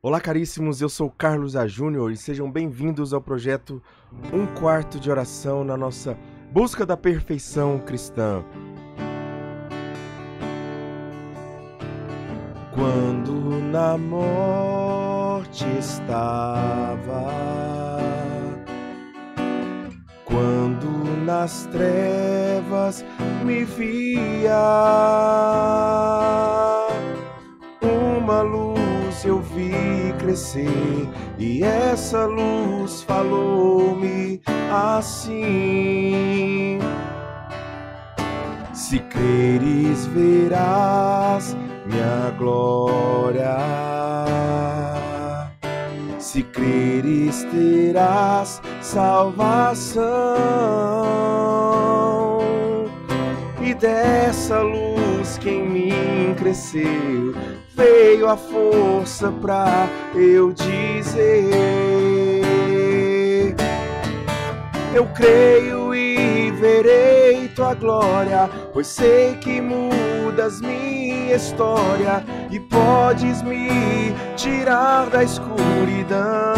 Olá, caríssimos, eu sou Carlos A. Júnior e sejam bem-vindos ao projeto Um Quarto de Oração na nossa busca da perfeição cristã. Quando na morte estava, quando nas trevas me via, uma luz eu vi crescer e essa luz falou-me assim: se creres verás minha glória, se creres terás salvação, e dessa luz que em mim cresceu veio a força pra eu dizer: eu creio e verei tua glória, pois sei que mudas minha história e podes me tirar da escuridão.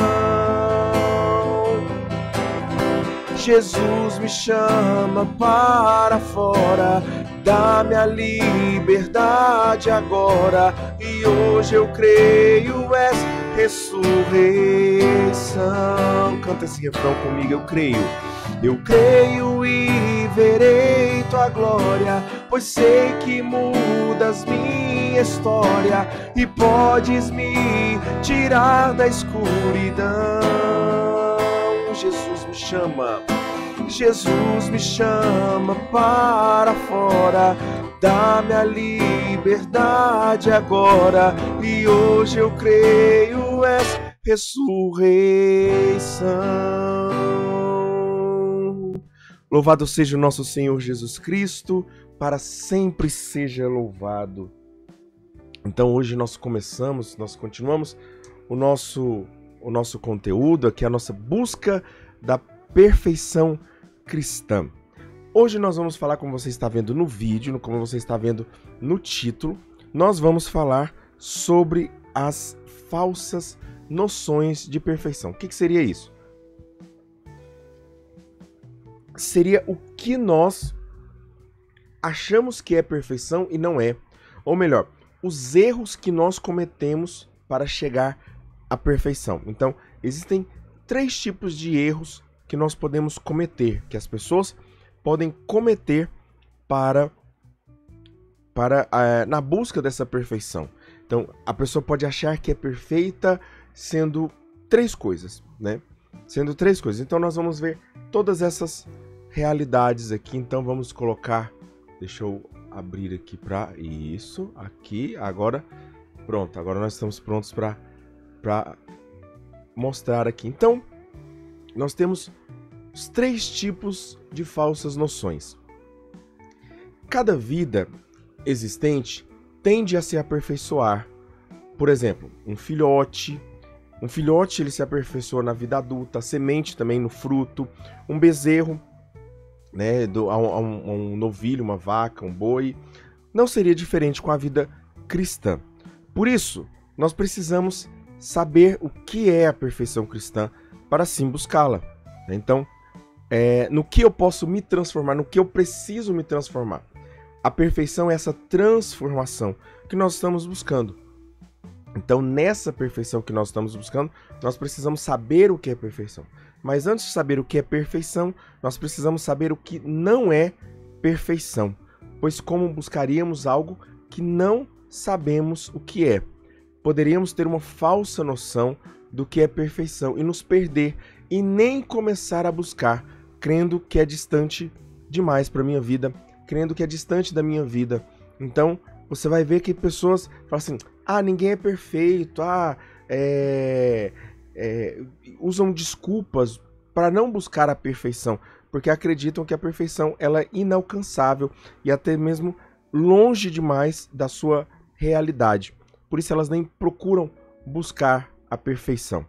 Jesus me chama para fora, dá-me a liberdade agora, e hoje eu creio és ressurreição. Canta esse refrão comigo: eu creio e verei tua glória, pois sei que mudas minha história e podes me tirar da escuridão. Jesus me chama para fora, dá-me a liberdade agora, e hoje eu creio és ressurreição. Louvado seja o nosso Senhor Jesus Cristo, para sempre seja louvado. Então hoje nós continuamos o nosso conteúdo aqui, a nossa busca da perfeição cristã. Hoje nós vamos falar, como você está vendo no vídeo, como você está vendo no título, nós vamos falar sobre as falsas noções de perfeição. O que seria isso? Seria o que nós achamos que é perfeição e não é. Ou melhor, os erros que nós cometemos para chegar à perfeição. Então, existem 3 tipos de erros que nós podemos cometer, que as pessoas podem cometer na busca dessa perfeição. Então, a pessoa pode achar que é perfeita sendo 3 coisas, né? Sendo 3 coisas. Então, nós vamos ver todas essas realidades aqui. Então, vamos colocar... Deixa eu abrir aqui para isso. Aqui, agora... Pronto, agora nós estamos prontos para mostrar aqui. Então, nós temos os 3 tipos de falsas noções. Cada vida existente tende a se aperfeiçoar. Por exemplo, um filhote ele se aperfeiçoa na vida adulta, a semente também no fruto, um bezerro, né, um novilho, uma vaca, um boi. Não seria diferente com a vida cristã. Por isso, nós precisamos saber o que é a perfeição cristã para assim buscá-la. Então, no que eu posso me transformar, no que eu preciso me transformar. A perfeição é essa transformação que nós estamos buscando. Então, nessa perfeição que nós estamos buscando, nós precisamos saber o que é perfeição. Mas antes de saber o que é perfeição, nós precisamos saber o que não é perfeição. Pois como buscaríamos algo que não sabemos o que é? Poderíamos ter uma falsa noção do que é perfeição e nos perder e nem começar a buscar, crendo que é distante demais para minha vida, crendo que é distante da minha vida. Então, você vai ver que pessoas falam assim: ninguém é perfeito, usam desculpas para não buscar a perfeição, porque acreditam que a perfeição ela é inalcançável e até mesmo longe demais da sua realidade. Por isso elas nem procuram buscar a perfeição.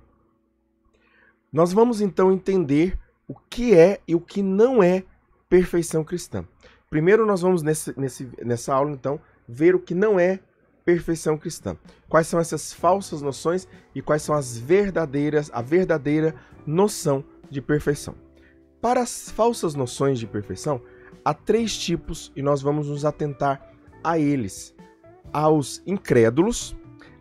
Nós vamos então entender o que é e o que não é perfeição cristã. Primeiro nós vamos nessa aula então ver o que não é perfeição cristã. Quais são essas falsas noções e quais são a verdadeira noção de perfeição. Para as falsas noções de perfeição, há 3 tipos e nós vamos nos atentar a eles. Aos incrédulos,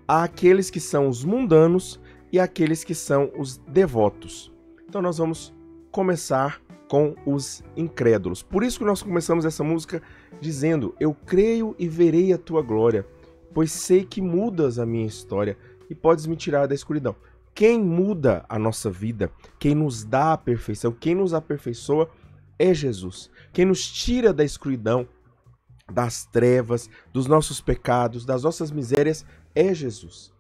àqueles que são os mundanos e àqueles que são os devotos. Então nós vamos começar com os incrédulos. Por isso que nós começamos essa música dizendo: eu creio e verei a tua glória, pois sei que mudas a minha história e podes me tirar da escuridão. Quem muda a nossa vida, quem nos dá a perfeição, quem nos aperfeiçoa é Jesus. Quem nos tira da escuridão, das trevas, dos nossos pecados, das nossas misérias é Jesus.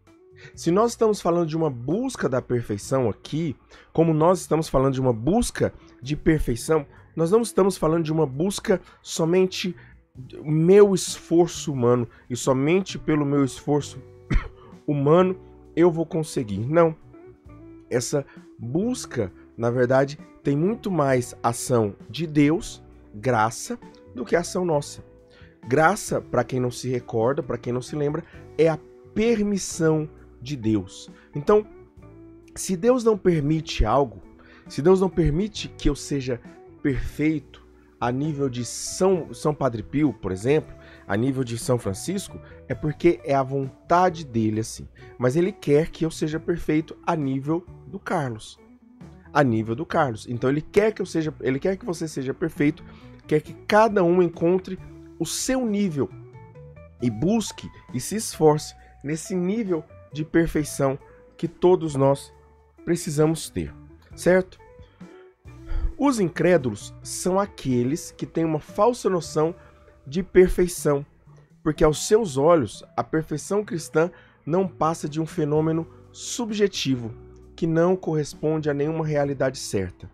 Se nós estamos falando de uma busca da perfeição aqui, como nós estamos falando de uma busca de perfeição, nós não estamos falando de uma busca somente do meu esforço humano e somente pelo meu esforço humano eu vou conseguir. Não. Essa busca, na verdade, tem muito mais ação de Deus, graça, do que ação nossa. Graça, para quem não se recorda, para quem não se lembra, é a permissão de Deus. Então, se Deus não permite algo, se Deus não permite que eu seja perfeito a nível de São Padre Pio, por exemplo, a nível de São Francisco, é porque é a vontade dele assim. Mas ele quer que eu seja perfeito a nível do Carlos. A nível do Carlos. Então ele quer que você seja perfeito, quer que cada um encontre o seu nível e busque e se esforce nesse nível de perfeição que todos nós precisamos ter, certo? Os incrédulos são aqueles que têm uma falsa noção de perfeição, porque aos seus olhos a perfeição cristã não passa de um fenômeno subjetivo que não corresponde a nenhuma realidade certa.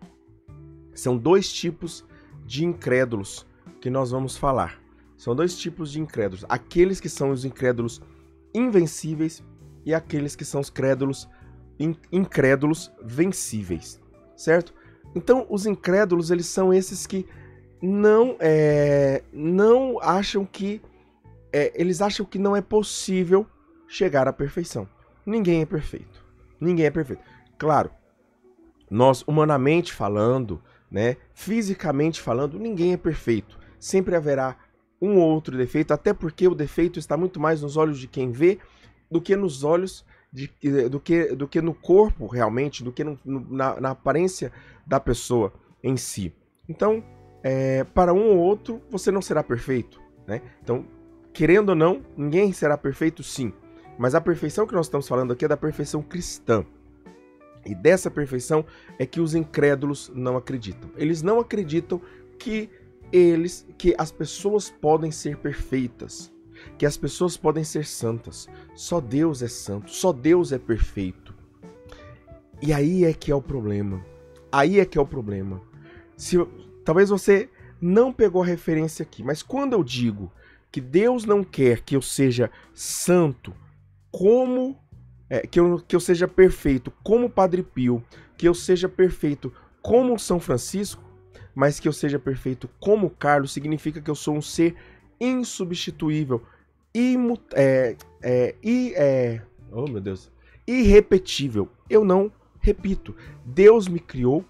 São 2 tipos de incrédulos que nós vamos falar. São 2 tipos de incrédulos: aqueles que são os incrédulos invencíveis e aqueles que são os incrédulos vencíveis, certo? Então, os incrédulos, eles são esses que não acham que eles acham que não é possível chegar à perfeição. Ninguém é perfeito. Ninguém é perfeito. Claro, nós humanamente falando, né, fisicamente falando, ninguém é perfeito. Sempre haverá um ou outro defeito, até porque o defeito está muito mais nos olhos de quem vê do que nos olhos do que no corpo realmente, do que na aparência da pessoa em si. Então, para um ou outro, você não será perfeito, né? Então, querendo ou não, ninguém será perfeito, sim. Mas a perfeição que nós estamos falando aqui é da perfeição cristã. E dessa perfeição é que os incrédulos não acreditam. Eles não acreditam que as pessoas podem ser perfeitas, que as pessoas podem ser santas. Só Deus é santo, só Deus é perfeito. E aí é que é o problema. Aí é que é o problema. Talvez você não pegou a referência aqui, mas quando eu digo que Deus não quer que eu seja santo, que eu seja perfeito como Padre Pio, que eu seja perfeito como São Francisco, mas que eu seja perfeito como Carlos, significa que eu sou um ser insubstituível, irrepetível. Eu não repito. Deus me criou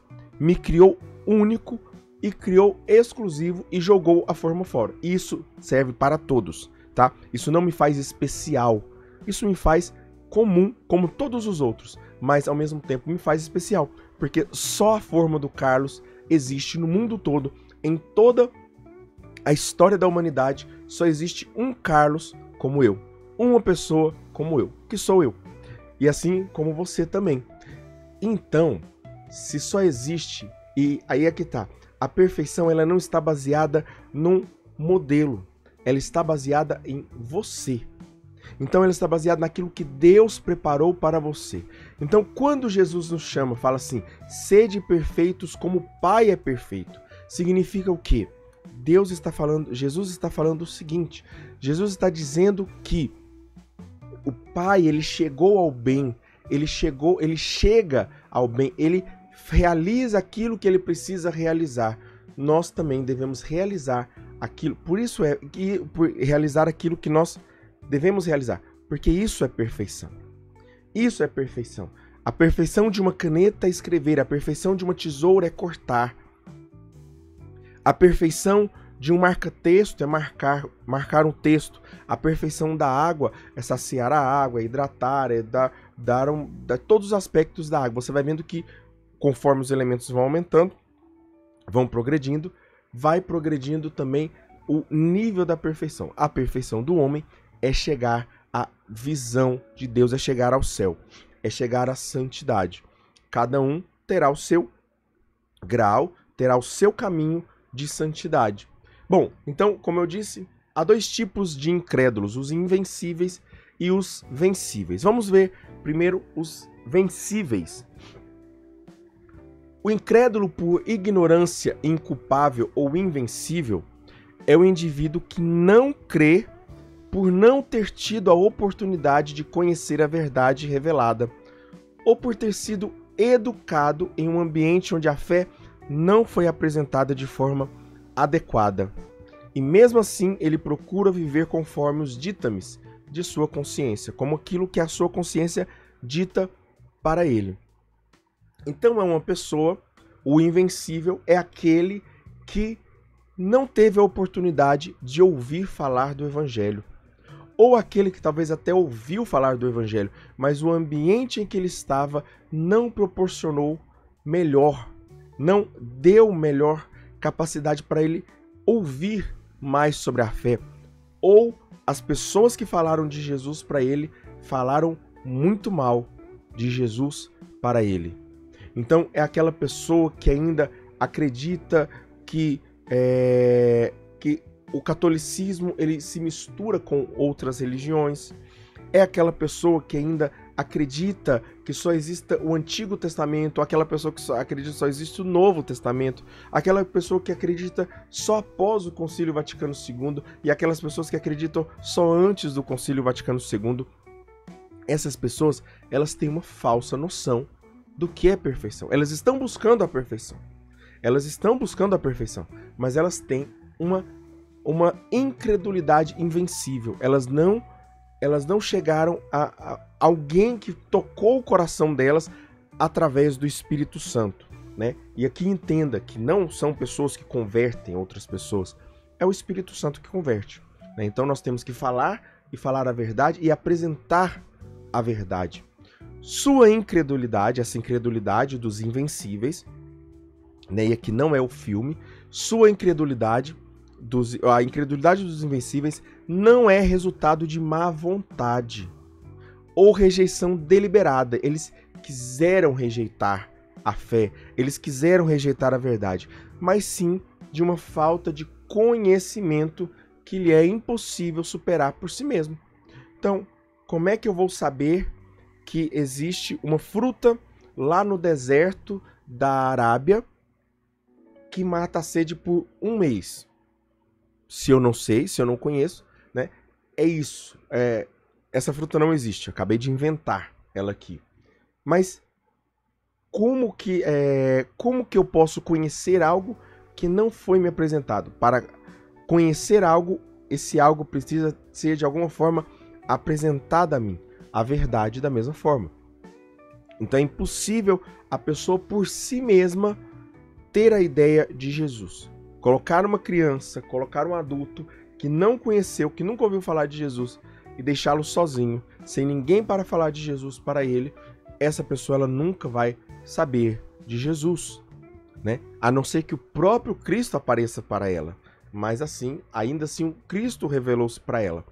único e criou exclusivo e jogou a forma fora. Isso serve para todos, tá? Isso não me faz especial. Isso me faz comum, como todos os outros, mas ao mesmo tempo me faz especial, porque só a forma do Carlos existe no mundo todo, em toda a história da humanidade, só existe um Carlos como eu, uma pessoa como eu, que sou eu, e assim como você também. Então, se só existe, e aí é que tá, a perfeição ela não está baseada num modelo, ela está baseada em você. Então ela está baseada naquilo que Deus preparou para você. Então quando Jesus nos chama, fala assim, sede perfeitos como o Pai é perfeito, significa o quê? Jesus está falando o seguinte, Jesus está dizendo que o Pai, ele chegou ao bem, ele chega ao bem, ele realiza aquilo que ele precisa realizar. Nós também devemos realizar aquilo, por realizar aquilo que nós devemos realizar, porque isso é perfeição. Isso é perfeição. A perfeição de uma caneta é escrever, a perfeição de uma tesoura é cortar. A perfeição de um marca-texto é marcar um texto. A perfeição da água é saciar a água, é hidratar, é dar todos os aspectos da água. Você vai vendo que conforme os elementos vão aumentando, vão progredindo, vai progredindo também o nível da perfeição. A perfeição do homem é chegar à visão de Deus, é chegar ao céu, é chegar à santidade. Cada um terá o seu grau, terá o seu caminho de santidade. Bom, então, como eu disse, há dois tipos de incrédulos, os invencíveis e os vencíveis. Vamos ver primeiro os vencíveis. O incrédulo por ignorância inculpável ou invencível é o indivíduo que não crê por não ter tido a oportunidade de conhecer a verdade revelada ou por ter sido educado em um ambiente onde a fé não foi apresentada de forma adequada. E mesmo assim, ele procura viver conforme os ditames de sua consciência, como aquilo que a sua consciência dita para ele. Então é uma pessoa, o invencível é aquele que não teve a oportunidade de ouvir falar do Evangelho. Ou aquele que talvez até ouviu falar do Evangelho, mas o ambiente em que ele estava não proporcionou melhor, não deu melhor capacidade para ele ouvir mais sobre a fé. Ou as pessoas que falaram de Jesus para ele falaram muito mal de Jesus para ele. Então é aquela pessoa que ainda acredita que o catolicismo ele se mistura com outras religiões. É aquela pessoa que ainda acredita que só exista o Antigo Testamento, aquela pessoa que só acredita que só existe o Novo Testamento, aquela pessoa que acredita só após o Concílio Vaticano II e aquelas pessoas que acreditam só antes do Concílio Vaticano II. Essas pessoas, elas têm uma falsa noção do que é perfeição. Elas estão buscando a perfeição. Elas estão buscando a perfeição, mas elas têm uma incredulidade invencível. Elas não chegaram a alguém que tocou o coração delas através do Espírito Santo, né? E aqui entenda que não são pessoas que convertem outras pessoas, é o Espírito Santo que converte, né? Então nós temos que falar a verdade e apresentar a verdade. Sua incredulidade, essa incredulidade dos invencíveis, né? E aqui não é o filme, a incredulidade dos invencíveis não é resultado de má vontade ou rejeição deliberada. Eles quiseram rejeitar a fé, eles quiseram rejeitar a verdade, mas sim de uma falta de conhecimento que lhe é impossível superar por si mesmo. Então, como é que eu vou saber que existe uma fruta lá no deserto da Arábia que mata a sede por um mês? Se eu não sei, se eu não conheço, né? É isso. Essa fruta não existe. Eu acabei de inventar ela aqui. Mas como que eu posso conhecer algo que não foi me apresentado? Para conhecer algo, esse algo precisa ser de alguma forma apresentado a mim. A verdade da mesma forma. Então é impossível a pessoa por si mesma ter a ideia de Jesus. Colocar uma criança, colocar um adulto que não conheceu, que nunca ouviu falar de Jesus e deixá-lo sozinho, sem ninguém para falar de Jesus para ele, essa pessoa ela nunca vai saber de Jesus, né? A não ser que o próprio Cristo apareça para ela. Mas assim, ainda assim, o Cristo revelou-se para ela.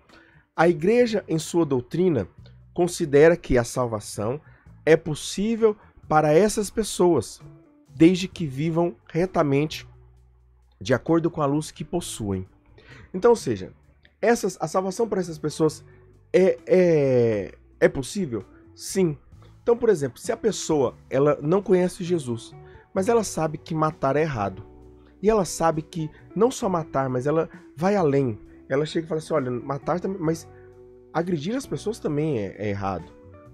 A igreja, em sua doutrina, considera que a salvação é possível para essas pessoas, desde que vivam retamente de acordo com a luz que possuem. Então, ou seja, a salvação para essas pessoas é possível? Sim. Então, por exemplo, se a pessoa ela não conhece Jesus, mas ela sabe que matar é errado, e ela sabe que não só matar, mas ela vai além. Ela chega e fala assim, olha, matar também, mas agredir as pessoas também é errado.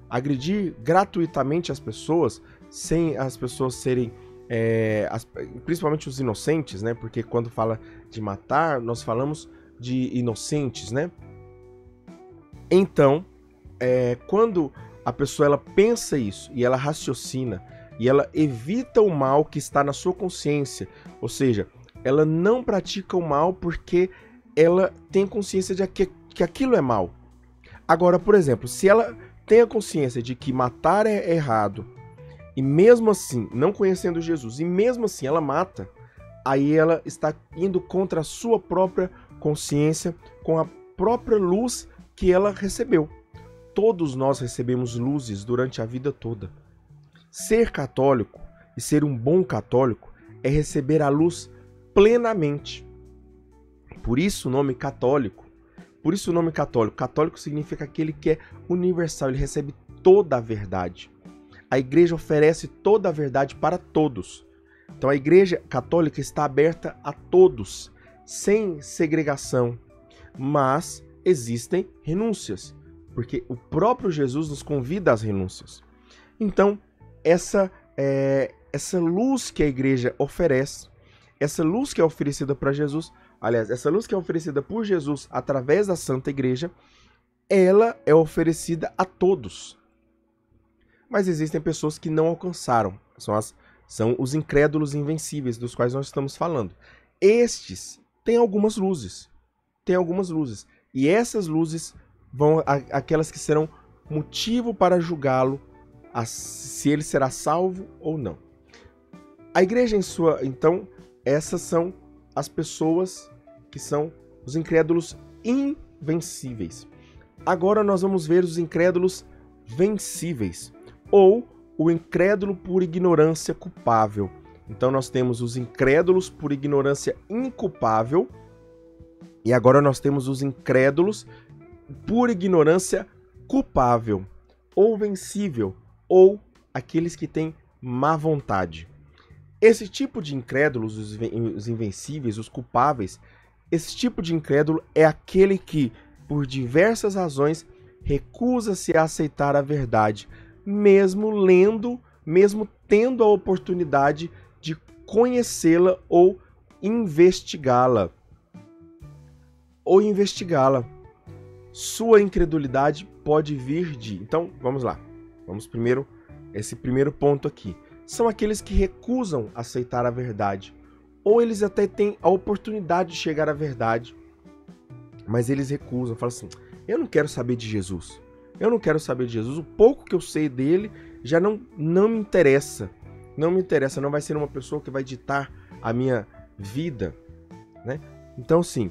Agredir gratuitamente as pessoas, sem as pessoas serem principalmente os inocentes, né? Porque quando fala de matar, nós falamos de inocentes, né? Então, quando a pessoa ela pensa isso e ela raciocina e ela evita o mal que está na sua consciência, ou seja, ela não pratica o mal porque ela tem consciência de que aquilo é mal. Agora, por exemplo, se ela tem a consciência de que matar é errado e mesmo assim, não conhecendo Jesus, e mesmo assim ela mata, aí ela está indo contra a sua própria consciência, com a própria luz que ela recebeu. Todos nós recebemos luzes durante a vida toda. Ser católico e ser um bom católico é receber a luz plenamente. Por isso o nome católico. Por isso o nome católico. Católico significa aquele que é universal, ele recebe toda a verdade. A igreja oferece toda a verdade para todos. Então a igreja católica está aberta a todos, sem segregação. Mas existem renúncias, porque o próprio Jesus nos convida às renúncias. Então, essa luz que a igreja oferece, essa luz que é oferecida para Jesus, aliás, essa luz que é oferecida por Jesus através da Santa Igreja, ela é oferecida a todos. Mas existem pessoas que não alcançaram, são os incrédulos invencíveis dos quais nós estamos falando. Estes têm algumas luzes, e essas luzes vão aquelas que serão motivo para julgá-lo, se ele será salvo ou não. A igreja então, essas são as pessoas que são os incrédulos invencíveis. Agora nós vamos ver os incrédulos vencíveis, ou o incrédulo por ignorância culpável. Então nós temos os incrédulos por ignorância inculpável, e agora nós temos os incrédulos por ignorância culpável, ou vencível, ou aqueles que têm má vontade. Esse tipo de incrédulos, os invencíveis, os culpáveis, esse tipo de incrédulo é aquele que, por diversas razões, recusa-se a aceitar a verdade, mesmo lendo, mesmo tendo a oportunidade de conhecê-la ou investigá-la. Sua incredulidade pode vir de... Então, vamos lá. Vamos primeiro, esse primeiro ponto aqui. São aqueles que recusam aceitar a verdade. Ou eles até têm a oportunidade de chegar à verdade, mas eles recusam. Falam assim, eu não quero saber de Jesus. Eu não quero saber de Jesus. O pouco que eu sei dele já não me interessa. Não me interessa. Não vai ser uma pessoa que vai ditar a minha vida, né? Então, sim,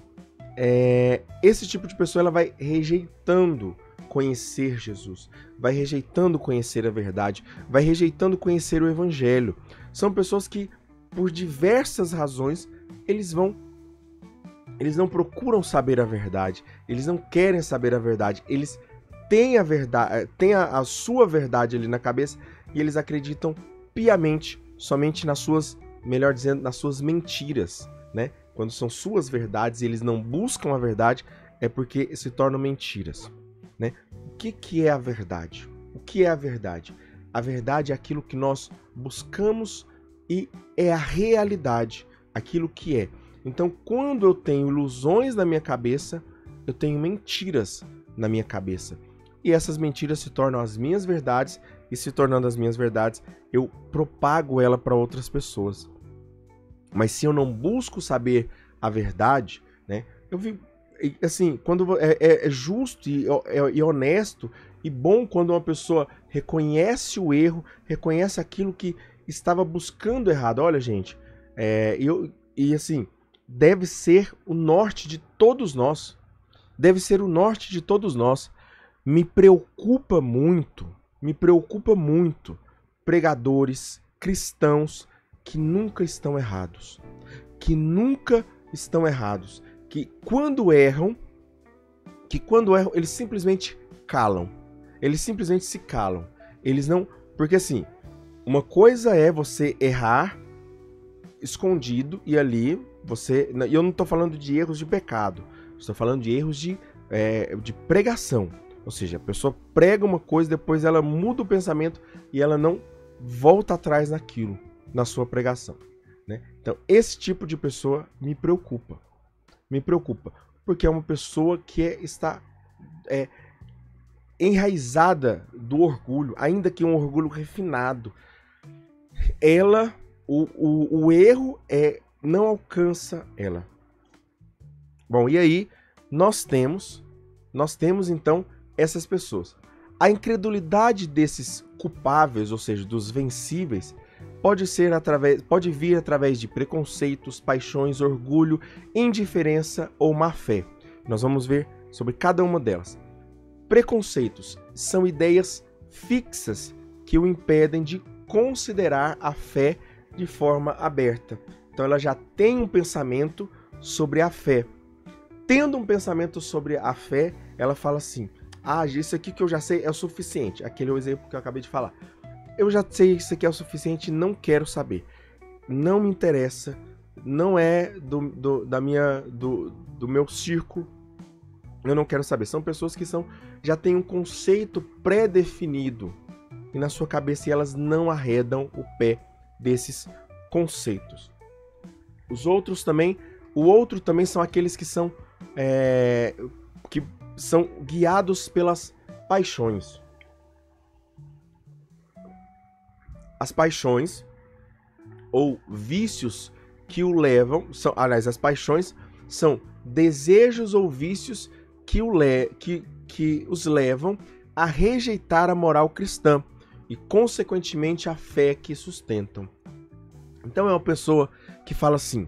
esse tipo de pessoa ela vai rejeitando conhecer Jesus, vai rejeitando conhecer a verdade, vai rejeitando conhecer o Evangelho. São pessoas que, por diversas razões, eles não procuram saber a verdade, eles não querem saber a verdade, eles têm a verdade, têm a sua verdade ali na cabeça e eles acreditam piamente somente nas suas, melhor dizendo, nas suas mentiras, né? Quando são suas verdades e eles não buscam a verdade, é porque se tornam mentiras, né? O que é a verdade? O que é a verdade? A verdade é aquilo que nós buscamos e é a realidade, aquilo que é. Então, quando eu tenho ilusões na minha cabeça, eu tenho mentiras na minha cabeça. E essas mentiras se tornam as minhas verdades, e se tornando as minhas verdades, eu propago ela para outras pessoas. Mas se eu não busco saber a verdade, né? Eu vi, assim, quando é justo e honesto e bom quando uma pessoa reconhece o erro, reconhece aquilo que estava buscando errado. Olha, gente, assim, deve ser o norte de todos nós. Deve ser o norte de todos nós. Me preocupa muito pregadores cristãos que nunca estão errados. Que quando erram, eles simplesmente calam. Eles simplesmente se calam. Eles não... Porque assim, uma coisa é você errar escondido e ali você... E eu não estou falando de erros de pecado. Estou falando de erros de pregação. Ou seja, a pessoa prega uma coisa, depois ela muda o pensamento e ela não volta atrás naquilo, na sua pregação, né? Então, esse tipo de pessoa me preocupa. Porque é uma pessoa que enraizada do orgulho, ainda que um orgulho refinado, o erro não alcança ela. Bom, e aí nós temos então essas pessoas. A incredulidade desses culpáveis, ou seja, dos vencíveis, pode vir através de preconceitos, paixões, orgulho, indiferença ou má fé. Nós vamos ver sobre cada uma delas. Preconceitos são ideias fixas que o impedem de considerar a fé de forma aberta. Então ela já tem um pensamento sobre a fé. Tendo um pensamento sobre a fé, ela fala assim: isso aqui que eu já sei é o suficiente. Aquele é o exemplo que eu acabei de falar. Eu já sei isso aqui é o suficiente, não quero saber. Não me interessa, não é do meu círculo, eu não quero saber. São pessoas que já têm um conceito pré-definido e na sua cabeça, e elas não arredam o pé desses conceitos. O outro também são aqueles que são guiados pelas paixões. As paixões ou vícios que o levam, as paixões são desejos ou vícios que os levam a rejeitar a moral cristã e, consequentemente, a fé que sustentam. Então é uma pessoa que fala assim,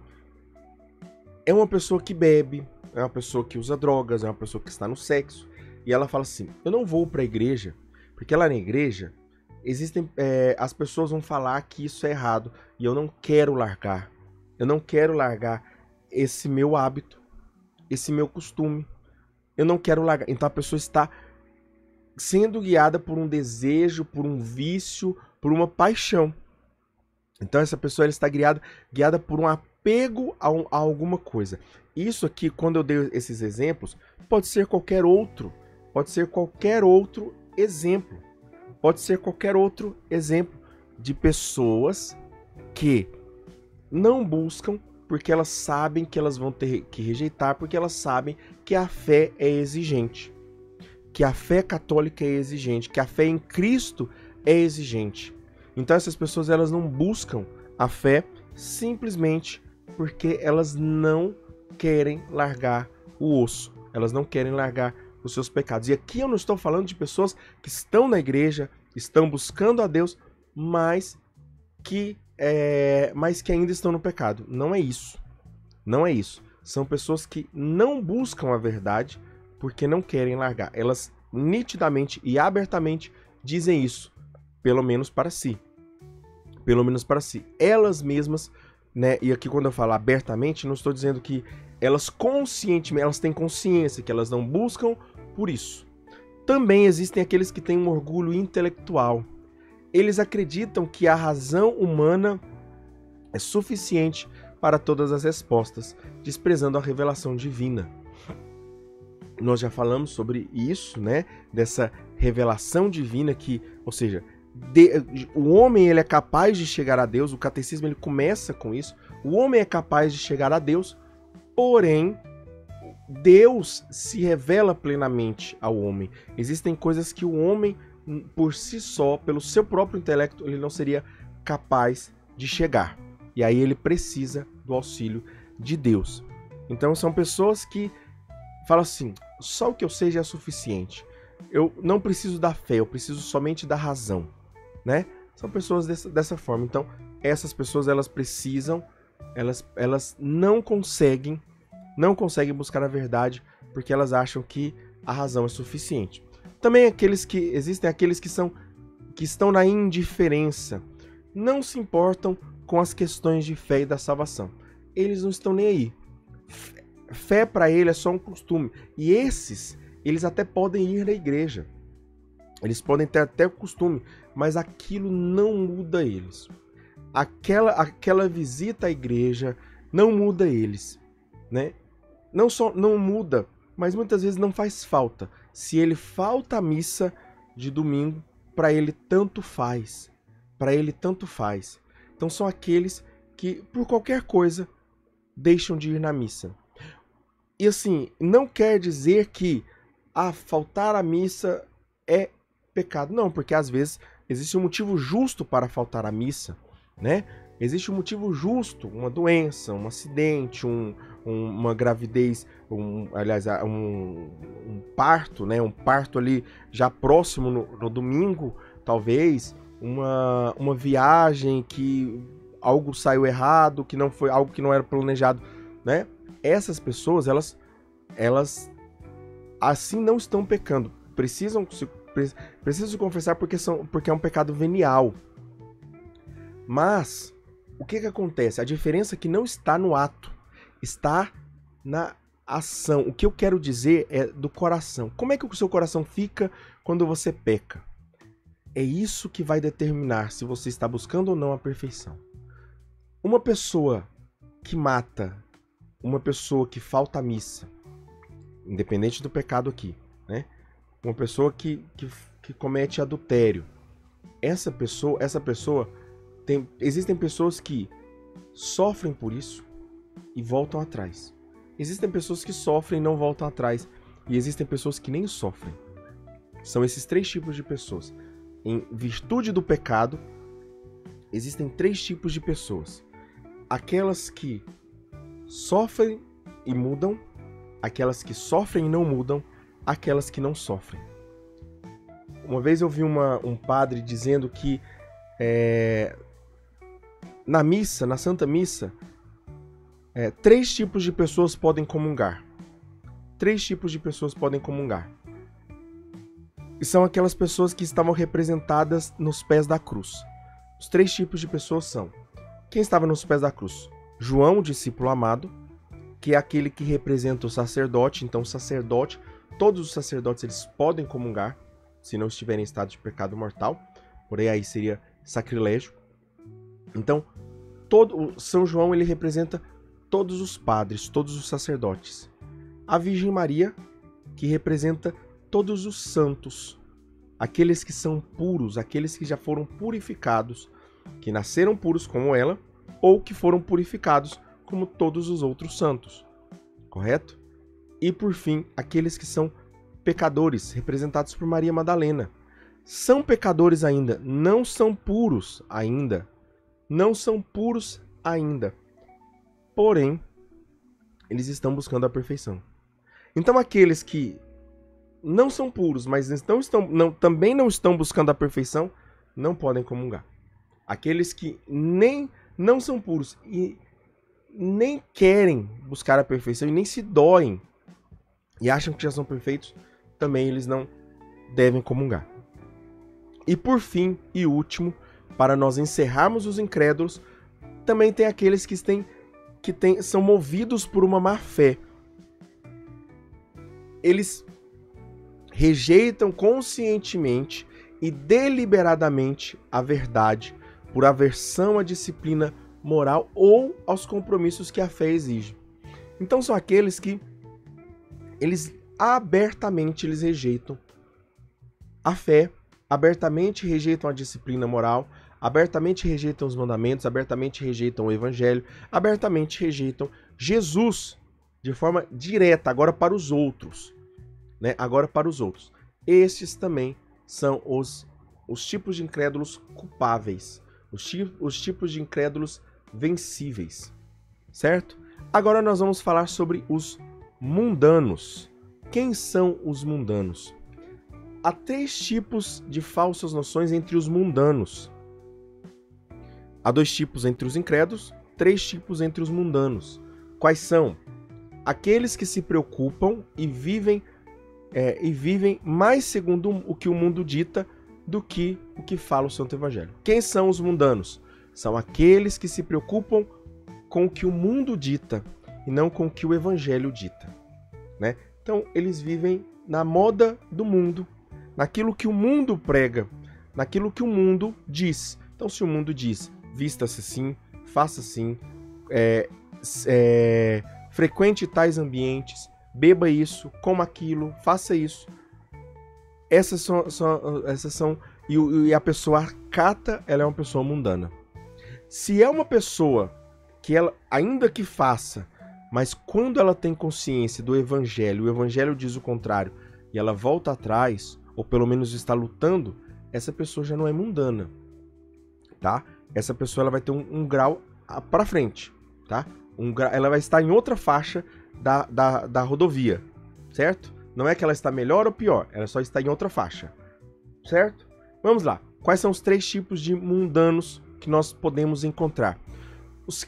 é uma pessoa que bebe, é uma pessoa que usa drogas, é uma pessoa que está no sexo, e ela fala assim, eu não vou para a igreja, porque lá na igreja as pessoas vão falar que isso é errado, e eu não quero largar esse meu hábito, esse meu costume, eu não quero largar. Então a pessoa está sendo guiada por um desejo, por um vício, por uma paixão. Então essa pessoa ela está guiada por um apego a alguma coisa. Isso aqui, quando eu dei esses exemplos, pode ser qualquer outro exemplo. Pode ser qualquer outro exemplo de pessoas que não buscam porque elas sabem que elas vão ter que rejeitar, porque elas sabem que a fé é exigente, que a fé católica é exigente, que a fé em Cristo é exigente. Então essas pessoas elas não buscam a fé simplesmente porque elas não querem largar o osso, elas não querem largar os seus pecados. E aqui eu não estou falando de pessoas que estão na igreja, estão buscando a Deus, mas que ainda estão no pecado. Não é isso. Não é isso. São pessoas que não buscam a verdade porque não querem largar. Elas nitidamente e abertamente dizem isso, pelo menos para si. Pelo menos para si. Elas mesmas, né? E aqui quando eu falo abertamente, não estou dizendo que elas conscientemente, elas têm consciência que elas não buscam por isso. Também existem aqueles que têm um orgulho intelectual. Eles acreditam que a razão humana é suficiente para todas as respostas, desprezando a revelação divina. Nós já falamos sobre isso, né? Dessa revelação divina que, ou seja, o homem ele é capaz de chegar a Deus, o catecismo ele começa com isso, o homem é capaz de chegar a Deus, porém, Deus se revela plenamente ao homem. Existem coisas que o homem, por si só, pelo seu próprio intelecto, ele não seria capaz de chegar. E aí ele precisa do auxílio de Deus. Então são pessoas que falam assim, só o que eu sei já é suficiente. Eu não preciso da fé, eu preciso somente da razão, né? São pessoas dessa forma. Então essas pessoas elas precisam, elas não conseguem buscar a verdade porque elas acham que a razão é suficiente. Também existem aqueles que estão na indiferença, não se importam com as questões de fé e da salvação. Eles não estão nem aí. Fé para ele é só um costume. E eles até podem ir na igreja. Eles podem ter até o costume, mas aquilo não muda eles. Aquela visita à igreja não muda eles, né? Não só não muda, mas muitas vezes não faz falta. Se ele falta à missa de domingo, para ele tanto faz. Para ele tanto faz. Então são aqueles que, por qualquer coisa, deixam de ir na missa. E assim, não quer dizer que faltar à missa é pecado. Não, porque às vezes existe um motivo justo para faltar à missa, né? Existe um motivo justo, uma doença, um acidente, uma gravidez, um parto, né? Um parto ali já próximo no domingo, talvez, uma viagem que algo saiu errado, que não foi algo que não era planejado, né? Essas pessoas, elas assim não estão pecando. Precisam se confessar porque é um pecado venial. Mas o que acontece? A diferença é que não está no ato, está na ação. O que eu quero dizer é do coração. Como é que o seu coração fica quando você peca? É isso que vai determinar se você está buscando ou não a perfeição. Uma pessoa que mata, uma pessoa que falta à missa, independente do pecado aqui, né? Uma pessoa que comete adultério, essa pessoa existem pessoas que sofrem por isso e voltam atrás. Existem pessoas que sofrem e não voltam atrás. E existem pessoas que nem sofrem. São esses 3 tipos de pessoas. Em virtude do pecado, existem 3 tipos de pessoas. Aquelas que sofrem e mudam, aquelas que sofrem e não mudam, aquelas que não sofrem. Uma vez eu vi um padre dizendo que na missa, na Santa Missa, 3 tipos de pessoas podem comungar. 3 tipos de pessoas podem comungar. E são aquelas pessoas que estavam representadas nos pés da cruz. Os 3 tipos de pessoas são: quem estava nos pés da cruz? João, o discípulo amado, que é aquele que representa o sacerdote. Então, o sacerdote, todos os sacerdotes, eles podem comungar, se não estiverem em estado de pecado mortal. Porém, aí seria sacrilégio. Então, São João, ele representa todos os padres, todos os sacerdotes. A Virgem Maria, que representa todos os santos, aqueles que são puros, aqueles que já foram purificados, que nasceram puros como ela, ou que foram purificados como todos os outros santos, correto? E por fim, aqueles que são pecadores, representados por Maria Madalena. São pecadores ainda, não são puros ainda. Não são puros ainda. Porém, eles estão buscando a perfeição. Então, aqueles que não são puros, mas também não estão buscando a perfeição, não podem comungar. Aqueles que nem não são puros e nem querem buscar a perfeição e nem se doem e acham que já são perfeitos, também eles não devem comungar. E por fim e último, para nós encerrarmos os incrédulos, também tem aqueles que são movidos por uma má fé. Eles rejeitam conscientemente e deliberadamente a verdade por aversão à disciplina moral ou aos compromissos que a fé exige. Então são aqueles que eles abertamente rejeitam a fé, abertamente rejeitam a disciplina moral, abertamente rejeitam os mandamentos, abertamente rejeitam o evangelho, abertamente rejeitam Jesus de forma direta, agora para os outros, né? Agora para os outros. Estes também são os tipos de incrédulos culpáveis, os tipos de incrédulos vencíveis, certo? Agora nós vamos falar sobre os mundanos. Quem são os mundanos? Há 3 tipos de falsas noções entre os mundanos. Há 2 tipos entre os incrédulos, 3 tipos entre os mundanos. Quais são? Aqueles que se preocupam e vivem mais segundo o que o mundo dita do que o que fala o Santo Evangelho. Quem são os mundanos? São aqueles que se preocupam com o que o mundo dita e não com o que o Evangelho dita, né? Então, eles vivem na moda do mundo, naquilo que o mundo prega, naquilo que o mundo diz. Então, se o mundo diz, vista-se assim, faça assim, frequente tais ambientes, beba isso, coma aquilo, faça isso. Essas são e a pessoa acata, ela é uma pessoa mundana. Se é uma pessoa que ela, ainda que faça, mas quando ela tem consciência do Evangelho, o Evangelho diz o contrário, e ela volta atrás, ou pelo menos está lutando, essa pessoa já não é mundana, tá? Essa pessoa ela vai ter um grau para frente, tá? Ela vai estar em outra faixa da rodovia, certo? Não é que ela está melhor ou pior, ela só está em outra faixa, certo? Vamos lá. Quais são os 3 tipos de mundanos que nós podemos encontrar? Os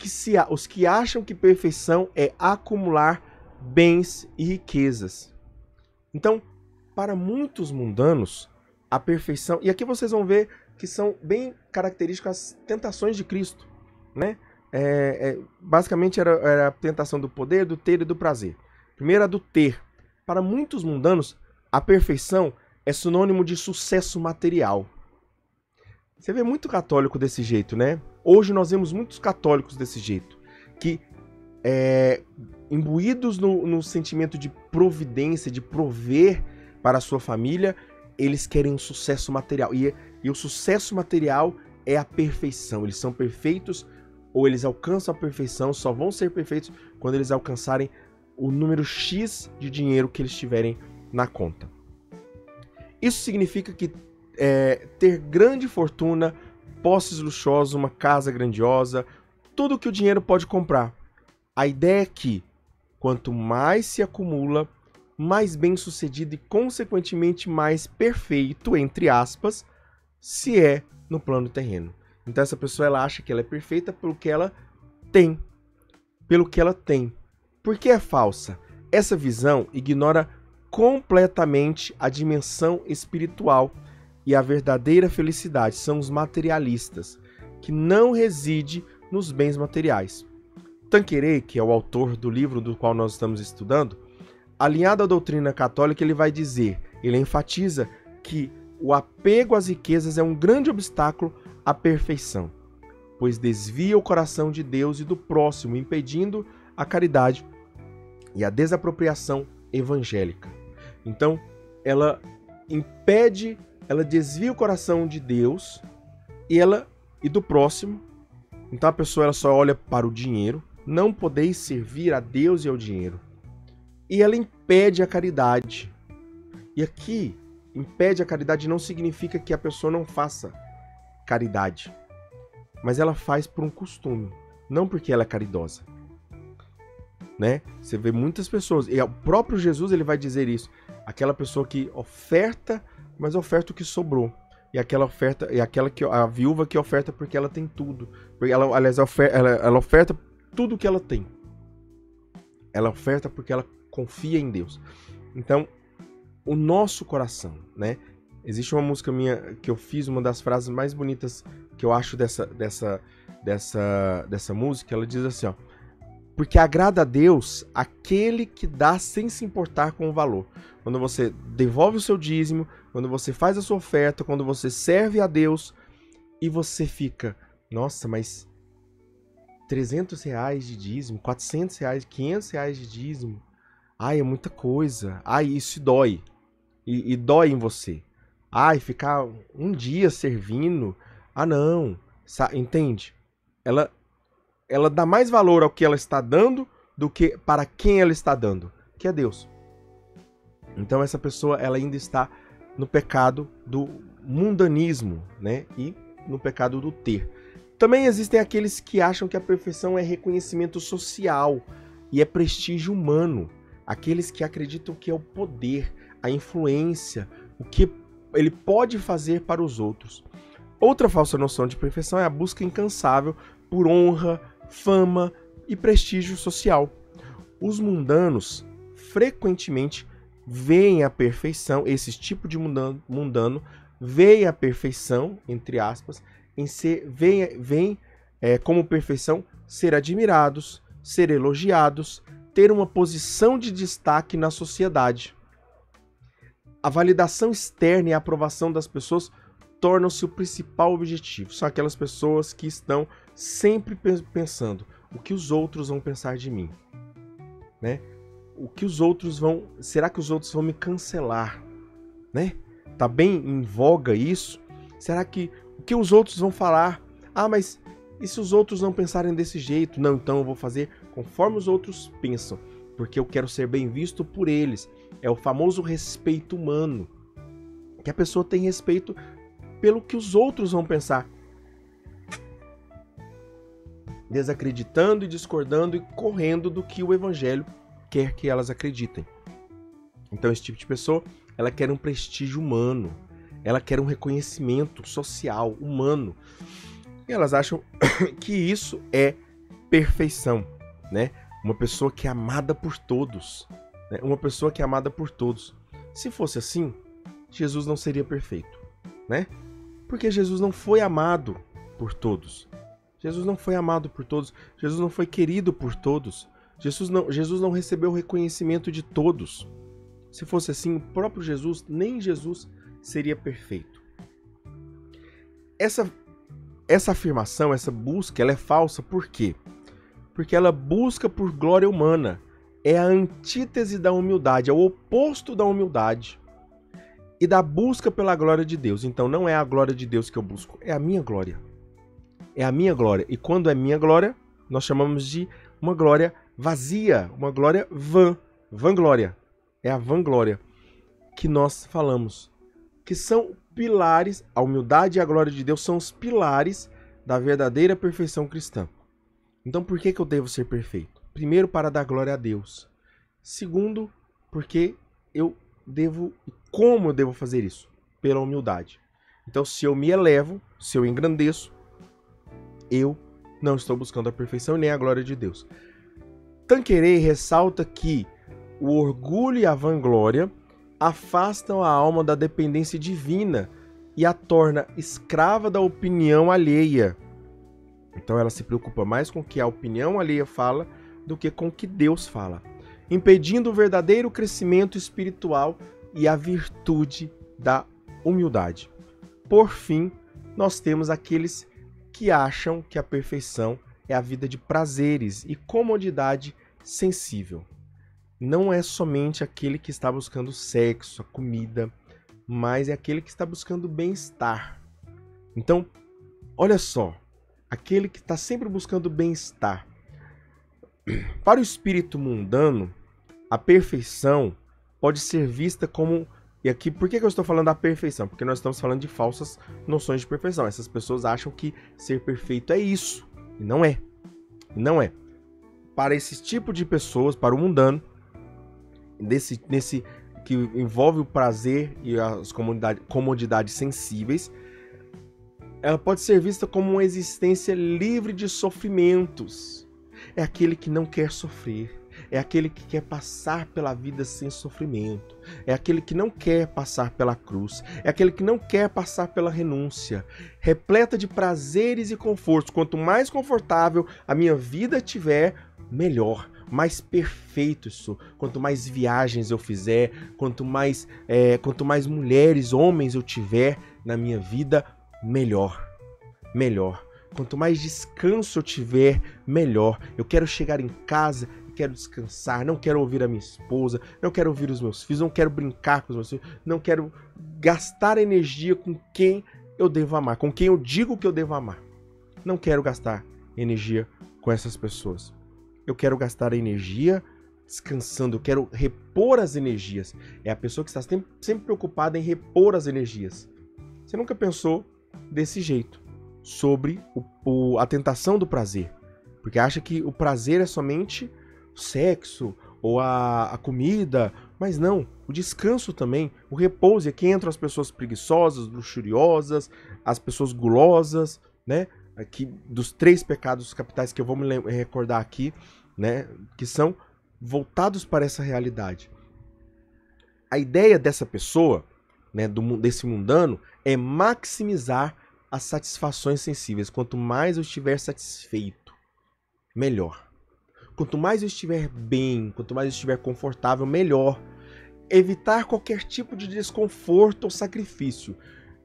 que acham que perfeição é acumular bens e riquezas. Então, para muitos mundanos, a perfeição... E aqui vocês vão ver que são bem características as tentações de Cristo, né? Basicamente era a tentação do poder, do ter e do prazer. Primeiro a do ter. Para muitos mundanos, a perfeição é sinônimo de sucesso material. Você vê muito católico desse jeito, né? Hoje nós vemos muitos católicos desse jeito, que imbuídos no sentimento de providência, de prover para a sua família, eles querem um sucesso material. E o sucesso material é a perfeição. Eles são perfeitos ou eles alcançam a perfeição, só vão ser perfeitos quando eles alcançarem o número X de dinheiro que eles tiverem na conta. Isso significa que ter grande fortuna, posses luxuosos, uma casa grandiosa, tudo que o dinheiro pode comprar. A ideia é que, quanto mais se acumula, mais bem-sucedido e, consequentemente, mais perfeito, entre aspas, se é no plano terreno. Então essa pessoa ela acha que ela é perfeita pelo que ela tem. Pelo que ela tem. Por que é falsa? Essa visão ignora completamente a dimensão espiritual e a verdadeira felicidade são os materialistas, que não reside nos bens materiais. Tanqueray, que é o autor do livro do qual nós estamos estudando, alinhado à doutrina católica, ele enfatiza que o apego às riquezas é um grande obstáculo à perfeição, pois desvia o coração de Deus e do próximo, impedindo a caridade e a desapropriação evangélica. Então, ela desvia o coração de Deus e do próximo. Então a pessoa ela só olha para o dinheiro, não podeis servir a Deus e ao dinheiro. E ela impede a caridade. E aqui, impede a caridade não significa que a pessoa não faça caridade, mas ela faz por um costume, não porque ela é caridosa, né? Você vê muitas pessoas, e o próprio Jesus ele vai dizer isso, aquela pessoa que oferta, mas oferta o que sobrou, e aquela que a viúva que oferta porque ela tem tudo, porque ela oferta tudo que ela tem, ela oferta porque ela confia em Deus. Então, o nosso coração, né? Existe uma música minha que eu fiz, uma das frases mais bonitas que eu acho dessa música, ela diz assim, ó: porque agrada a Deus aquele que dá sem se importar com o valor. Quando você devolve o seu dízimo, quando você faz a sua oferta, quando você serve a Deus e você fica, nossa, mas R$300 de dízimo, R$400, R$500 de dízimo, ai, é muita coisa, ai, isso dói, e dói em você. Ai, ficar um dia servindo, não, entende? Ela dá mais valor ao que ela está dando do que para quem ela está dando, que é Deus. Então essa pessoa ela ainda está no pecado do mundanismo, né? E no pecado do ter. Também existem aqueles que acham que a perfeição é reconhecimento social e é prestígio humano. Aqueles que acreditam que é o poder, a influência, o que ele pode fazer para os outros. Outra falsa noção de perfeição é a busca incansável por honra, fama e prestígio social. Os mundanos frequentemente veem a perfeição, esse tipo de mundano veem a perfeição, entre aspas, veem como perfeição ser admirados, ser elogiados, ter uma posição de destaque na sociedade. A validação externa e a aprovação das pessoas tornam-se o principal objetivo. São aquelas pessoas que estão sempre pensando o que os outros vão pensar de mim, né? Será que os outros vão me cancelar, né? Tá bem em voga isso? Será que o que os outros vão falar? Mas e se os outros não pensarem desse jeito? Não, então eu vou fazer conforme os outros pensam, porque eu quero ser bem visto por eles. É o famoso respeito humano. que a pessoa tem respeito pelo que os outros vão pensar, desacreditando e discordando e correndo do que o evangelho quer que elas acreditem. Então esse tipo de pessoa, ela quer um prestígio humano, ela quer um reconhecimento social, humano. E elas acham que isso é perfeição, né? Uma pessoa que é amada por todos, né? Uma pessoa que é amada por todos. Se fosse assim, Jesus não seria perfeito, né? Porque Jesus não foi amado por todos. Jesus não foi amado por todos. Jesus não foi querido por todos. Jesus não recebeu o reconhecimento de todos. Se fosse assim, o próprio Jesus, nem Jesus seria perfeito. Essa afirmação, essa busca, ela é falsa. Por quê? Porque ela busca por glória humana. É a antítese da humildade, é o oposto da humildade e da busca pela glória de Deus. Então não é a glória de Deus que eu busco, é a minha glória. É a minha glória. E quando é minha glória, nós chamamos de uma glória vazia, uma glória vanglória. É a vanglória que nós falamos, que são pilares, a humildade e a glória de Deus são os pilares da verdadeira perfeição cristã. Então por que eu devo ser perfeito? Primeiro, para dar glória a Deus. Segundo, porque como eu devo fazer isso? Pela humildade. Então se eu me elevo, se eu engrandeço, eu não estou buscando a perfeição nem a glória de Deus. Tanqueray ressalta que o orgulho e a vanglória afastam a alma da dependência divina e a torna escrava da opinião alheia. Então ela se preocupa mais com o que a opinião alheia fala do que com o que Deus fala, impedindo o verdadeiro crescimento espiritual e a virtude da humildade. Por fim, nós temos aqueles que acham que a perfeição é a vida de prazeres e comodidade sensível. Não é somente aquele que está buscando sexo, a comida, mas é aquele que está buscando bem-estar. Então, olha só, aquele que está sempre buscando bem-estar. Para o espírito mundano, a perfeição pode ser vista como... E aqui, por que eu estou falando da perfeição? Porque nós estamos falando de falsas noções de perfeição. Essas pessoas acham que ser perfeito é isso. E não é. Não é. Para esse tipo de pessoas, para o mundano, nesse que envolve o prazer e as comodidades sensíveis, ela pode ser vista como uma existência livre de sofrimentos. É aquele que não quer sofrer. É aquele que quer passar pela vida sem sofrimento. É aquele que não quer passar pela cruz. É aquele que não quer passar pela renúncia. Repleta de prazeres e confortos. Quanto mais confortável a minha vida tiver, melhor. Mais perfeito isso. Quanto mais viagens eu fizer, quanto mais mulheres, homens eu tiver na minha vida, melhor. Melhor. Quanto mais descanso eu tiver, melhor. Eu quero chegar em casa, quero descansar, não quero ouvir a minha esposa, não quero ouvir os meus filhos, não quero brincar com os meus filhos, não quero gastar energia com quem eu devo amar, com quem eu digo que eu devo amar. Não quero gastar energia com essas pessoas. Eu quero gastar energia descansando, eu quero repor as energias. É a pessoa que está sempre preocupada em repor as energias. Você nunca pensou desse jeito sobre a tentação do prazer, porque acha que o prazer é somente o sexo ou a comida, mas não, o descanso também, o repouso. E aqui entram as pessoas preguiçosas, luxuriosas, as pessoas gulosas, né? Aqui dos 3 pecados capitais que eu vou me recordar aqui, né? Que são voltados para essa realidade. A ideia dessa pessoa, né, desse mundano, é maximizar as satisfações sensíveis. Quanto mais eu estiver satisfeito, melhor. Quanto mais eu estiver bem, quanto mais eu estiver confortável, melhor. Evitar qualquer tipo de desconforto ou sacrifício.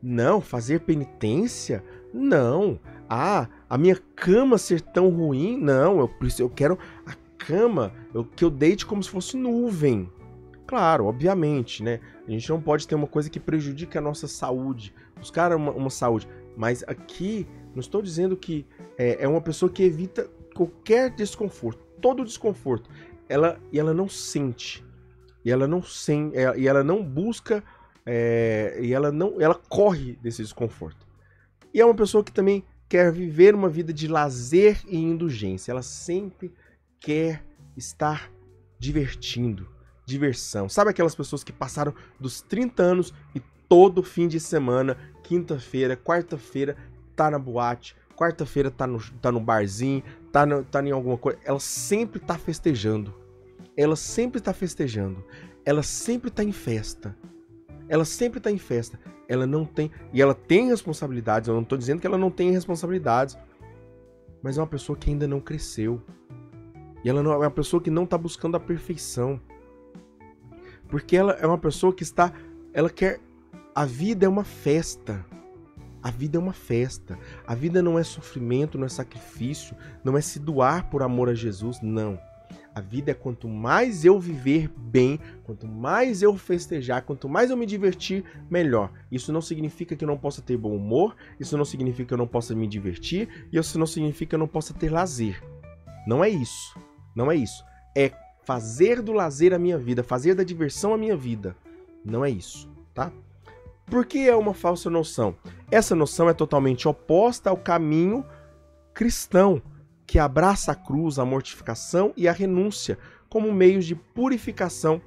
Não, fazer penitência? Não. A minha cama ser tão ruim? Não, eu quero a cama, que eu deite como se fosse nuvem. Claro, obviamente, né? A gente não pode ter uma coisa que prejudique a nossa saúde. Buscar uma saúde. Mas aqui, não estou dizendo que é uma pessoa que evita qualquer desconforto. Todo o desconforto, ela não sente, e ela não busca e ela corre desse desconforto. E é uma pessoa que também quer viver uma vida de lazer e indulgência. Ela sempre quer estar divertindo, diversão. Sabe aquelas pessoas que passaram dos 30 anos e todo fim de semana, quinta-feira, quarta-feira, tá na boate, quarta-feira tá no barzinho, tá em alguma coisa. Ela sempre tá festejando. Ela sempre tá festejando. Ela sempre tá em festa. Ela sempre tá em festa. Ela não tem... E ela tem responsabilidades. Eu não tô dizendo que ela não tem responsabilidades. Mas é uma pessoa que ainda não cresceu. E ela não, é uma pessoa que não tá buscando a perfeição. Porque ela é uma pessoa que está... Ela quer... A vida é uma festa. A vida é uma festa. A vida não é sofrimento, não é sacrifício, não é se doar por amor a Jesus, não. A vida é quanto mais eu viver bem, quanto mais eu festejar, quanto mais eu me divertir, melhor. Isso não significa que eu não possa ter bom humor, isso não significa que eu não possa me divertir, e isso não significa que eu não possa ter lazer. Não é isso. Não é isso. É fazer do lazer a minha vida, fazer da diversão a minha vida. Não é isso, tá? Por que é uma falsa noção? Essa noção é totalmente oposta ao caminho cristão, que abraça a cruz, a mortificação e a renúncia como meios de purificação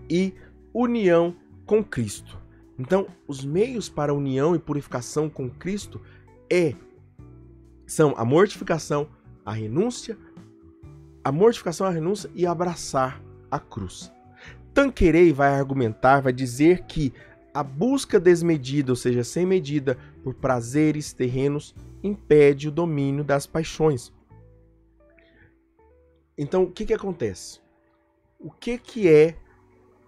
e união com Cristo. Então, os meios para a união e purificação com Cristo são a mortificação, a renúncia e abraçar a cruz. Tanqueray vai argumentar, vai dizer que a busca desmedida, ou seja, sem medida, por prazeres terrenos, impede o domínio das paixões. Então, o que acontece? O que é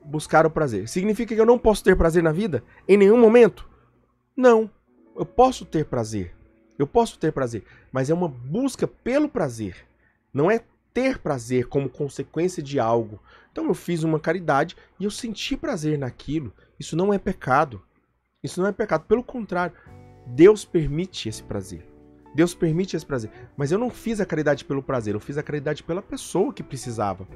buscar o prazer? Significa que eu não posso ter prazer na vida? Em nenhum momento? Não. Eu posso ter prazer. Mas é uma busca pelo prazer. Não é ter prazer como consequência de algo. Então eu fiz uma caridade e eu senti prazer naquilo. Isso não é pecado. Pelo contrário, Deus permite esse prazer. Mas eu não fiz a caridade pelo prazer, eu fiz a caridade pela pessoa que precisava.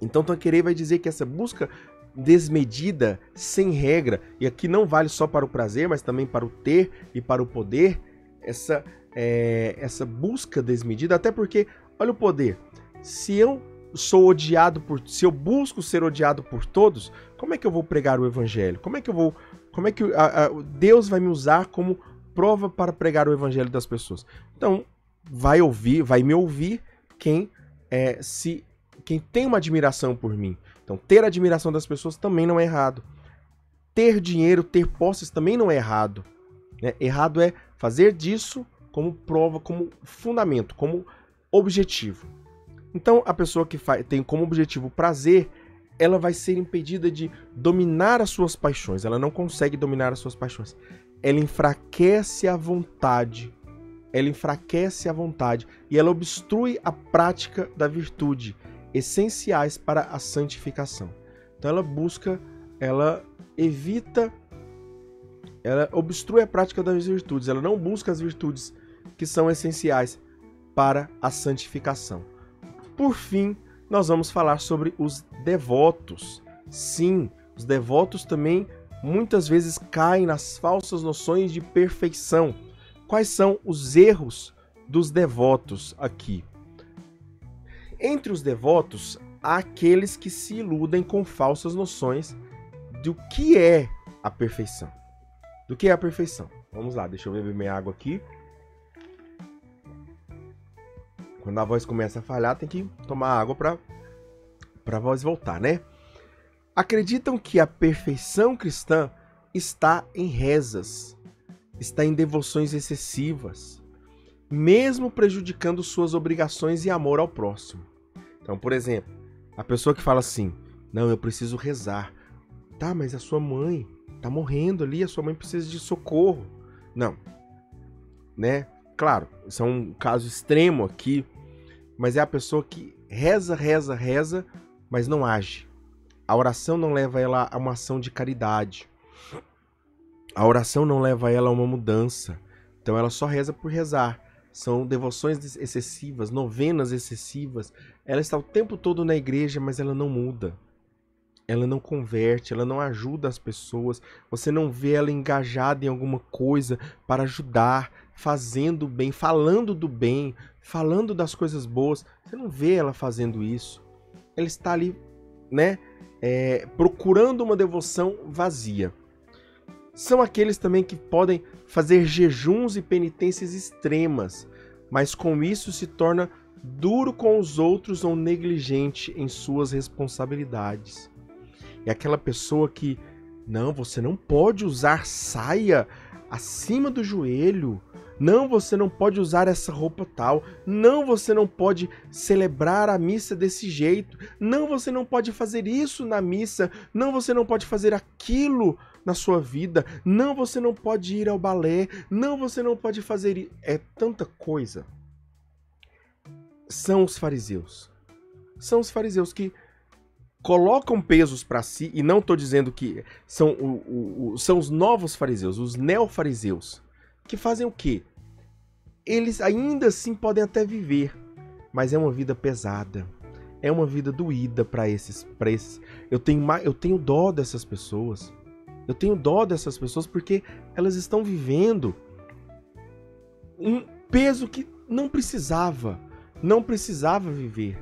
Então Tanqueray vai dizer que essa busca desmedida, sem regra, e aqui não vale só para o prazer, mas também para o ter e para o poder, essa busca desmedida, até porque, olha o poder, se eu busco ser odiado por todos, como é que eu vou pregar o evangelho? Como é que Deus vai me usar como prova para pregar o evangelho das pessoas? Então, vai me ouvir quem tem uma admiração por mim. Então, ter admiração das pessoas também não é errado. Ter dinheiro, ter posses também não é errado. Né? Errado é fazer disso como prova, como fundamento, como objetivo. Então, a pessoa que tem como objetivo o prazer, ela vai ser impedida de dominar as suas paixões. Ela não consegue dominar as suas paixões. Ela enfraquece a vontade. E ela obstrui a prática da virtude, essenciais para a santificação. Então ela obstrui a prática das virtudes. Ela não busca as virtudes que são essenciais para a santificação. Por fim, nós vamos falar sobre os devotos. Sim, os devotos também muitas vezes caem nas falsas noções de perfeição. Quais são os erros dos devotos aqui? Entre os devotos, há aqueles que se iludem com falsas noções do que é a perfeição. Vamos lá, deixa eu beber minha água aqui. Quando a voz começa a falhar, tem que tomar água para a voz voltar, né? Acreditam que a perfeição cristã está em rezas, está em devoções excessivas, mesmo prejudicando suas obrigações e amor ao próximo. Então, por exemplo, a pessoa que fala assim, não, eu preciso rezar. Tá, mas a sua mãe tá morrendo ali, a sua mãe precisa de socorro. Não, né? Claro, isso é um caso extremo aqui, mas é a pessoa que reza, mas não age. A oração não leva ela a uma ação de caridade. A oração não leva ela a uma mudança. Então ela só reza por rezar. São devoções excessivas, novenas excessivas. Ela está o tempo todo na igreja, mas ela não muda. ela não converte, ela não ajuda as pessoas, você não vê ela engajada em alguma coisa para ajudar, fazendo bem, falando das coisas boas, você não vê ela fazendo isso. Ela está ali, né, procurando uma devoção vazia. São aqueles também que podem fazer jejuns e penitências extremas, mas com isso se torna duro com os outros ou negligente em suas responsabilidades. É aquela pessoa que, não, você não pode usar saia acima do joelho. Não, você não pode usar essa roupa tal. Não, você não pode celebrar a missa desse jeito. Não, você não pode fazer isso na missa. Não, você não pode fazer aquilo na sua vida. Não, você não pode ir ao balé. Não, você não pode fazer isso. É tanta coisa. São os fariseus. São os fariseus que colocam pesos para si, e não estou dizendo que são os novos fariseus, os neofariseus, que fazem o quê? Eles ainda assim podem até viver, mas é uma vida pesada, é uma vida doída para esses. Eu tenho dó dessas pessoas, porque elas estão vivendo um peso que não precisava viver.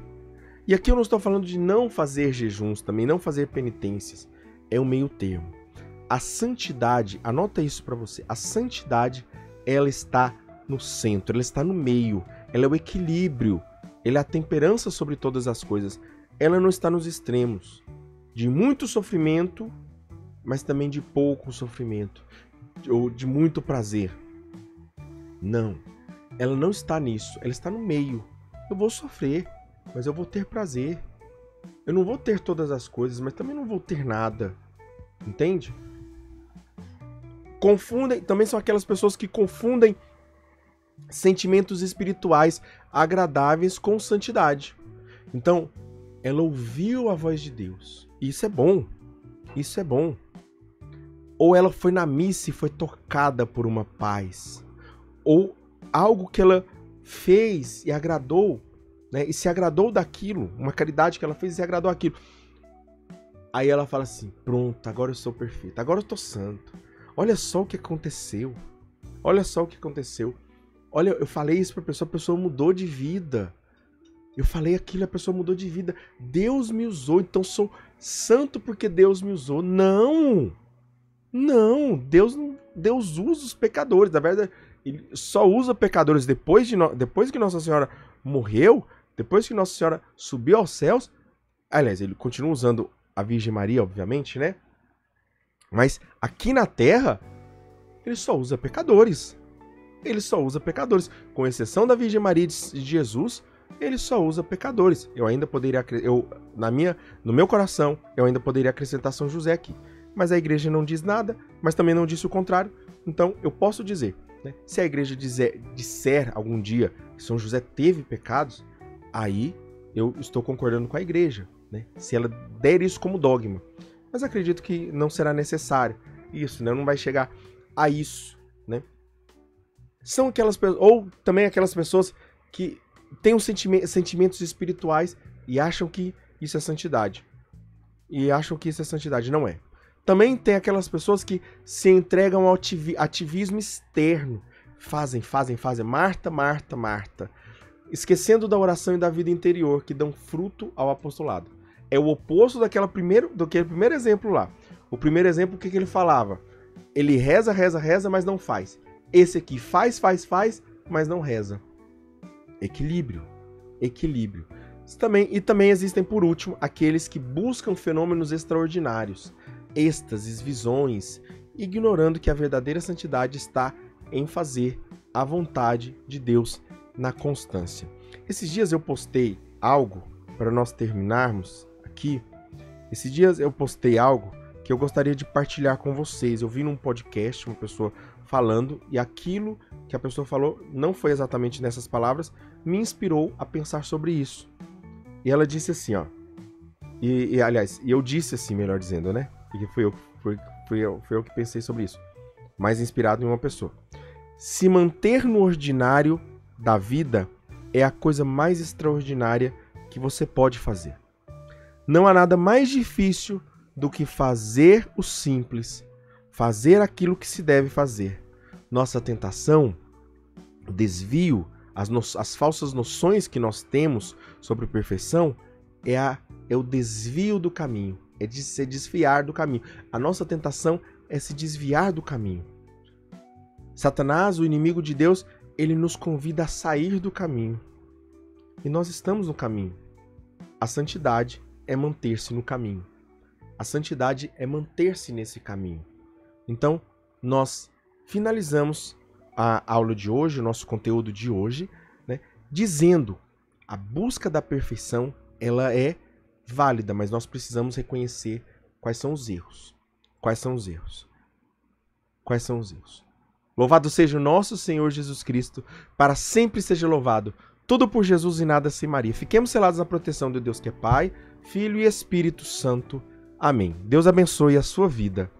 E aqui eu não estou falando de não fazer jejuns também, não fazer penitências. É um meio termo. A santidade, anota isso para você, a santidade, ela está no centro, ela está no meio, ela é o equilíbrio, ela é a temperança sobre todas as coisas. Ela não está nos extremos, de muito sofrimento, mas também de pouco sofrimento, ou de muito prazer. Não, ela não está nisso, ela está no meio. Eu vou sofrer, mas eu vou ter prazer. Eu não vou ter todas as coisas, mas também não vou ter nada. Entende? Também são aquelas pessoas que confundem sentimentos espirituais agradáveis com santidade. Então, ela ouviu a voz de Deus. Isso é bom. Isso é bom. Ou ela foi na missa e foi tocada por uma paz. Ou algo que ela fez e agradou, né, e se agradou daquilo, uma caridade que ela fez e se agradou daquilo. Aí ela fala assim, pronto, agora eu sou perfeita, agora eu tô santo. Olha só o que aconteceu. Olha só o que aconteceu. Olha, eu falei isso pra pessoa, a pessoa mudou de vida. Eu falei aquilo, a pessoa mudou de vida. Deus me usou, então sou santo porque Deus me usou. Não! Não, Deus usa os pecadores. Na verdade, ele só usa pecadores depois que Nossa Senhora morreu, depois que Nossa Senhora subiu aos céus. Aliás, ele continua usando a Virgem Maria, obviamente, né? Mas aqui na Terra, ele só usa pecadores. Ele só usa pecadores. Com exceção da Virgem Maria de Jesus, ele só usa pecadores. Eu ainda poderia, no meu coração, eu ainda poderia acrescentar São José aqui. Mas a igreja não diz nada, mas também não disse o contrário. Então eu posso dizer, né? Se a igreja disser algum dia que São José teve pecados, aí eu estou concordando com a igreja, né? Se ela der isso como dogma. Mas acredito que não será necessário isso, né? Não vai chegar a isso, né? São aquelas pessoas, ou também aquelas pessoas que têm os sentimentos espirituais e acham que isso é santidade. E acham que isso é santidade, não é. Também tem aquelas pessoas que se entregam ao ativismo externo. Fazem. Marta. Esquecendo da oração e da vida interior, que dão fruto ao apostolado. É o oposto daquele primeiro exemplo lá. O primeiro exemplo, o que ele falava? Ele reza, mas não faz. Esse aqui faz, mas não reza. Equilíbrio. Também existem, por último, aqueles que buscam fenômenos extraordinários, êxtases, visões, ignorando que a verdadeira santidade está em fazer a vontade de Deus na constância. Esses dias eu postei algo, para nós terminarmos aqui, esses dias eu postei algo que eu gostaria de partilhar com vocês. Eu vi num podcast uma pessoa falando, e aquilo que a pessoa falou não foi exatamente nessas palavras, me inspirou a pensar sobre isso. E ela disse assim, ó, aliás, eu disse assim, melhor dizendo, né? Porque fui eu que pensei sobre isso, mais inspirado em uma pessoa. Se manter no ordinário da vida é a coisa mais extraordinária que você pode fazer. Não há nada mais difícil do que fazer o simples, fazer aquilo que se deve fazer. Nossa tentação, o desvio, as falsas noções que nós temos sobre perfeição é o desvio do caminho, é de se desviar do caminho. A nossa tentação é se desviar do caminho. Satanás, o inimigo de Deus, ele nos convida a sair do caminho. E nós estamos no caminho. A santidade é manter-se no caminho. A santidade é manter-se nesse caminho. Então, nós finalizamos a aula de hoje, o nosso conteúdo de hoje, né, dizendo a busca da perfeição, ela é válida, mas nós precisamos reconhecer quais são os erros. Quais são os erros? Quais são os erros? Louvado seja o nosso Senhor Jesus Cristo, para sempre seja louvado. Tudo por Jesus e nada sem Maria. Fiquemos selados na proteção de Deus que é Pai, Filho e Espírito Santo. Amém. Deus abençoe a sua vida.